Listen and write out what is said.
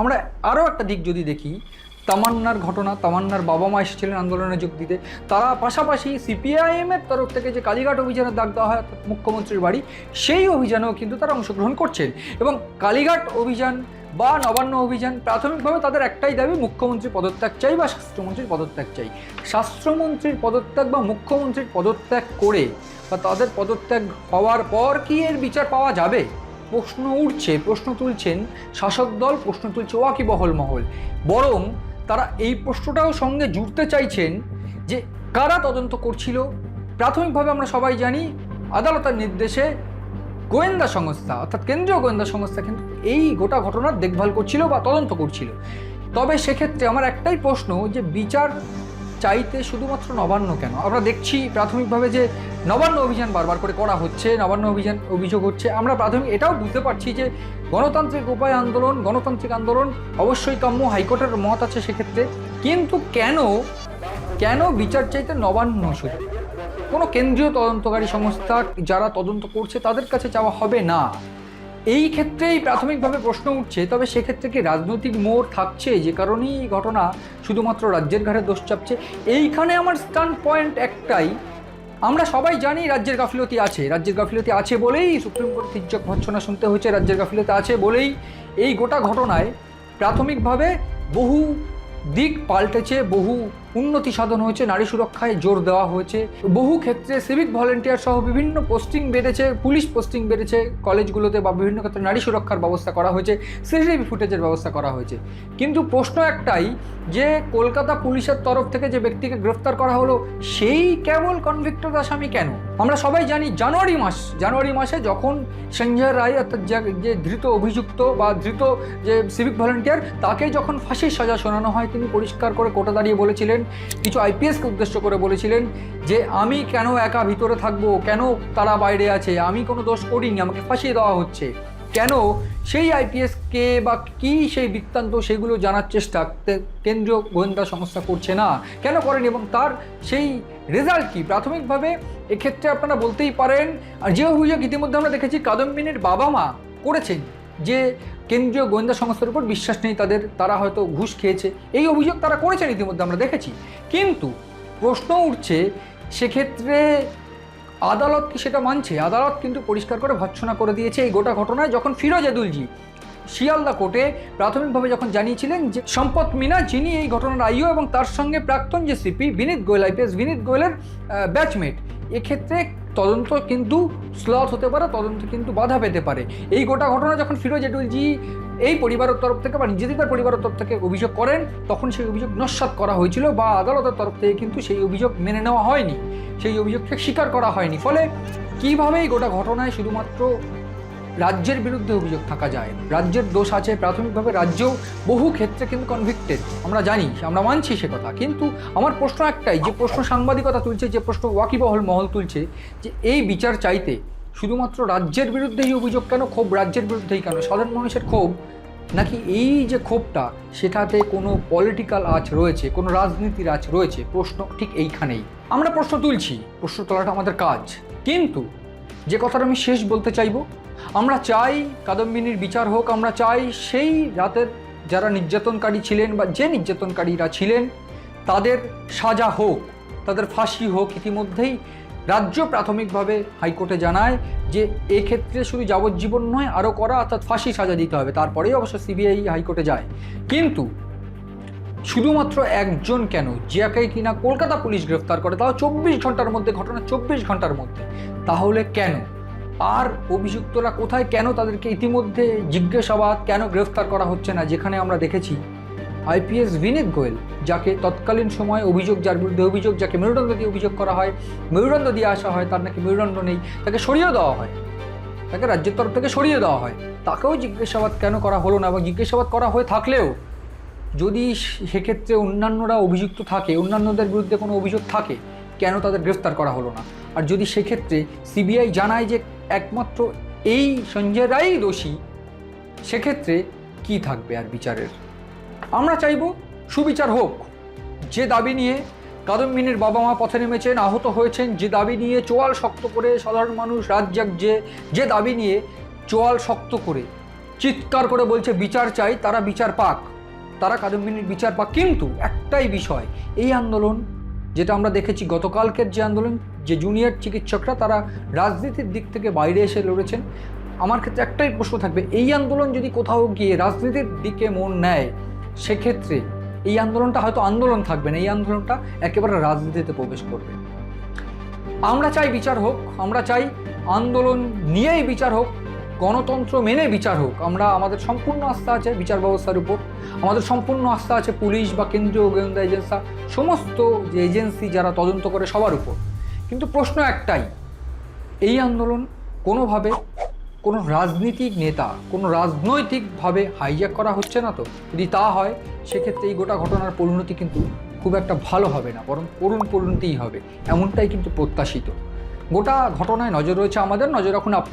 আমরা আরও একটা দিক যদি দেখি, তামান্নার ঘটনা, তামান্নার বাবা মা এসেছিলেন আন্দোলনে যোগ দিতে, তারা পাশাপাশি সিপিআইএমের তরফ থেকে যে কালীঘাট অভিযানের ডাক দেওয়া হয় অর্থাৎ মুখ্যমন্ত্রীর বাড়ি, সেই অভিযানেও কিন্তু তারা অংশগ্রহণ করছেন। এবং কালীঘাট অভিযান বা নবান্ন অভিযান প্রাথমিকভাবে তাদের একটাই দাবি, মুখ্যমন্ত্রীর পদত্যাগ চাই বা স্বাস্থ্যমন্ত্রীর পদত্যাগ চাই। স্বাস্থ্যমন্ত্রীর পদত্যাগ বা মুখ্যমন্ত্রীর পদত্যাগ করে বা তাদের পদত্যাগ হওয়ার পর কি এর বিচার পাওয়া যাবে প্রশ্ন উঠছে, প্রশ্ন তুলছেন শাসক দল, প্রশ্ন তুলছে ওয়াকিবহল মহল। বরং তারা এই প্রশ্নটাও সঙ্গে জুড়তে চাইছেন যে কারা তদন্ত করছিল। প্রাথমিকভাবে আমরা সবাই জানি আদালতের নির্দেশে গোয়েন্দা সংস্থা অর্থাৎ কেন্দ্রীয় গোয়েন্দা সংস্থা কিন্তু এই গোটা ঘটনার দেখভাল করছিল বা তদন্ত করছিল। তবে সেক্ষেত্রে আমার একটাই প্রশ্ন যে বিচার চাইতে শুধুমাত্র নবান্ন কেন? আমরা দেখছি প্রাথমিকভাবে যে নবান্ন অভিযান বারবার করে করা হচ্ছে, নবান্ন অভিযান অভিযোগ হচ্ছে। আমরা প্রাথমিক এটাও বুঝতে পারছি যে গণতান্ত্রিক উপায় আন্দোলন, গণতান্ত্রিক আন্দোলন অবশ্যই কাম্য, হাইকোর্টের মত আছে সেক্ষেত্রে। কিন্তু কেন বিচার চাইতে নবান্ন শুধু? কোনো কেন্দ্রীয় তদন্তকারী সংস্থা যারা তদন্ত করছে তাদের কাছে যাওয়া হবে না? এই ক্ষেত্রেই প্রাথমিকভাবে প্রশ্ন উঠছে। তবে সেক্ষেত্রে কি রাজনৈতিক মোড় থাকছে, যে কারণেই এই ঘটনা শুধুমাত্র রাজ্যের ঘাড়ে দোষ চাপছে? এইখানে আমার স্ট্যান্ড পয়েন্ট একটাই, আমরা সবাই জানি রাজ্যের গাফিলতি আছে, রাজ্যের গাফিলতি আছে বলেই সুপ্রিম কোর্ট তির্যক ভর্ৎসনা শুনতে হচ্ছে, রাজ্যের গাফিলতি আছে বলেই এই গোটা ঘটনায় প্রাথমিকভাবে বহু দিক পাল্টেছে, বহু উন্নতি সাধন হয়েছে, নারী সুরক্ষায় জোর দেওয়া হয়েছে, বহু ক্ষেত্রে সিভিক ভলেন্টিয়ার সহ বিভিন্ন পোস্টিং বেড়েছে, পুলিশ পোস্টিং বেড়েছে কলেজগুলোতে, বা বিভিন্ন ক্ষেত্রে নারী সুরক্ষার ব্যবস্থা করা হয়েছে, সিসিটিভি ফুটেজের ব্যবস্থা করা হয়েছে। কিন্তু প্রশ্ন একটাই যে কলকাতা পুলিশের তরফ থেকে যে ব্যক্তিকে গ্রেফতার করা হলো সেই কেবল কনভিক্টেড আসামি কেন? আমরা সবাই জানি জানুয়ারি মাসে যখন সঞ্জয় রায় অর্থাৎ যে ধৃত অভিযুক্ত বা ধৃত যে সিভিক ভলেন্টিয়ার, তাকে যখন ফাঁসির সাজা শোনানো হয়, তিনি পরিষ্কার করে কোর্টে দাঁড়িয়ে বলেছিলেন, কিছু আইপিএসকে উদ্দেশ্য করে বলেছিলেন যে আমি কেন একা ভিতরে থাকবো, কেন তারা বাইরে আছে, আমি কোনো দোষ করিনি, আমাকে ফাঁসিয়ে দেওয়া হচ্ছে। কেন সেই আইপিএসকে বা কি সেই বৃত্তান্ত সেগুলো জানার চেষ্টা কেন্দ্রীয় গোয়েন্দা সংস্থা করছে না, কেন করেনি, এবং তার সেই রেজাল্ট কি? প্রাথমিকভাবে এক্ষেত্রে আপনারা বলতেই পারেন, আর যে অভিযোগ ইতিমধ্যে আমরা দেখেছি কাদম্বিনীর বাবা মা করেছেন যে কেন্দ্রীয় গোয়েন্দা সংস্থার উপর বিশ্বাস নেই তাদের, তারা হয়তো ঘুষ খেয়েছে, এই অভিযোগ তারা করেছেন ইতিমধ্যে আমরা দেখেছি। কিন্তু প্রশ্ন উঠছে সেক্ষেত্রে আদালত কি সেটা মানছে? আদালত কিন্তু পরিষ্কার করে ভর্ৎসনা করে দিয়েছে এই গোটা ঘটনায়, যখন ফিরোজ এদুলজি শিয়ালদা কোর্টে প্রাথমিকভাবে যখন জানিয়েছিলেন যে সম্পত মিনা যিনি এই ঘটনার আইও এবং তার সঙ্গে প্রাক্তন যে সিপি বিনীত গোয়েল, আইপিএস বিনীত গোয়েলের ব্যাচমেট, এক্ষেত্রে তদন্ত কিন্তু স্লথ হতে পারে, তদন্ত কিন্তু বাধা পেতে পারে। এই গোটা ঘটনা যখন ফিরোজ এদুলজি এই পরিবারের তরফ থেকে বা নিজেদের পরিবারের তরফ থেকে অভিযোগ করেন, তখন সেই অভিযোগ নস্যাৎ করা হয়েছিল বা আদালতের তরফ থেকে কিন্তু সেই অভিযোগ মেনে নেওয়া হয়নি, সেই অভিযোগকে স্বীকার করা হয়নি। ফলে কীভাবে এই গোটা ঘটনায় শুধুমাত্র রাজ্যের বিরুদ্ধে অভিযোগ থাকা যায়? রাজ্যের দোষ আছে, প্রাথমিকভাবে রাজ্যও বহু ক্ষেত্রে কিন্তু কনভিক্টেড, আমরা জানি, আমরা মানছি সে কথা। কিন্তু আমার প্রশ্ন একটাই, যে প্রশ্ন সাংবাদিকতা তুলছে, যে প্রশ্ন ওয়াকিবহল মহল তুলছে, যে এই বিচার চাইতে শুধুমাত্র রাজ্যের বিরুদ্ধেই অভিযোগ কেন, ক্ষোভ রাজ্যের বিরুদ্ধেই কেন, সাধারণ মানুষের ক্ষোভ, নাকি এই যে ক্ষোভটা সেটাতে কোনো পলিটিক্যাল আঁচ রয়েছে, কোনো রাজনীতির আঁচ রয়েছে? প্রশ্ন ঠিক এইখানেই। আমরা প্রশ্ন তুলছি, প্রশ্ন তোলাটা আমাদের কাজ। কিন্তু যে কথাটা আমি শেষ বলতে চাইবো, আমরা চাই কাদম্বিনীর বিচার হোক, আমরা চাই সেই রাতের যারা নির্যাতনকারী ছিলেন বা যে নির্যাতনকারীরা ছিলেন তাদের সাজা হোক, তাদের ফাঁসি হোক। ইতিমধ্যেই রাজ্য প্রাথমিকভাবে হাইকোর্টে জানায় যে এক্ষেত্রে শুধু যাবজ্জীবন নয়, আরও করা অর্থাৎ ফাঁসি সাজা দিতে হবে। তারপরেই অবশ্য সিবিআই হাইকোর্টে যায়। কিন্তু শুধুমাত্র একজন কেন, যাকে কিনা কলকাতা পুলিশ গ্রেফতার করে, তাও 24 ঘন্টার মধ্যে, ঘটনা 24 ঘন্টার মধ্যে, তাহলে কেন? আর অভিযুক্তরা কোথায়? কেন তাদেরকে ইতিমধ্যে জিজ্ঞাসাবাদ, কেন গ্রেফতার করা হচ্ছে না? যেখানে আমরা দেখেছি আইপিএস বিনীত গোয়েল, যাকে তৎকালীন সময় অভিযোগ, যার বিরুদ্ধে অভিযোগ, যাকে মেরুদণ্ড দিয়ে অভিযোগ করা হয়, মেরুদণ্ড দিয়ে আসা হয়, তার নাকি মেরুদণ্ড নেই, তাকে সরিয়ে দেওয়া হয়, তাকে রাজ্যের তরফ থেকে সরিয়ে দেওয়া হয়। তাকেও জিজ্ঞাসাবাদ কেন করা হলো না? এবং জিজ্ঞাসাবাদ করা হয়ে থাকলেও যদি সেক্ষেত্রে অন্যান্যরা অভিযুক্ত থাকে, অন্যান্যদের বিরুদ্ধে কোনো অভিযোগ থাকে, কেন তাদের গ্রেফতার করা হলো না? আর যদি সেক্ষেত্রে সিবিআই জানায় যে একমাত্র এই সঞ্জয় রায়ই দোষী, সেক্ষেত্রে কি থাকবে আর বিচারের? আমরা চাইব সুবিচার হোক। যে দাবি নিয়ে কাদম্বিনীর বাবা মা পথে নেমেছেন, আহত হয়েছেন, যে দাবি নিয়ে চোয়াল শক্ত করে সাধারণ মানুষ রাত জাগছে, যে দাবি নিয়ে চোয়াল শক্ত করে চিৎকার করে বলছে বিচার চাই, তারা বিচার পাক, তারা কাদম্বিনীর বিচার পাক। কিন্তু একটাই বিষয়, এই আন্দোলন যেটা আমরা দেখেছি গতকালকের যে আন্দোলন, যে জুনিয়র চিকিৎসকরা তারা রাজনীতির দিক থেকে বাইরে এসে লড়েছেন, আমার ক্ষেত্রে একটাই প্রশ্ন থাকবে, এই আন্দোলন যদি কোথাও গিয়ে রাজনীতির দিকে মন নেয়, সেক্ষেত্রে এই আন্দোলনটা হয়তো আন্দোলন থাকবে না, এই আন্দোলনটা একেবারে রাজনীতিতে প্রবেশ করবে। আমরা চাই বিচার হোক, আমরা চাই আন্দোলন নিয়েই বিচার হোক, গণতন্ত্র মেনে বিচার হোক। আমাদের সম্পূর্ণ আস্থা আছে বিচার ব্যবস্থার উপর, আমাদের সম্পূর্ণ আস্থা আছে পুলিশ বা কেন্দ্রীয় গোয়েন্দা এজেন্সি, সমস্ত যে এজেন্সি যারা তদন্ত করে সবার উপর। কিন্তু প্রশ্ন একটাই, এই আন্দোলন কোনোভাবে কোনো রাজনীতিক নেতা, কোনো রাজনৈতিকভাবে হাইজ্যাক করা হচ্ছে না তো? যদি তা হয়, সেক্ষেত্রে এই গোটা ঘটনার পরিণতি কিন্তু খুব একটা ভালো হবে না, বরং করুণ পরিণতিই হবে, এমনটাই কিন্তু প্রত্যাশিত। গোটা ঘটনায় নজর রয়েছে আমাদের, নজর রাখুন আপনার।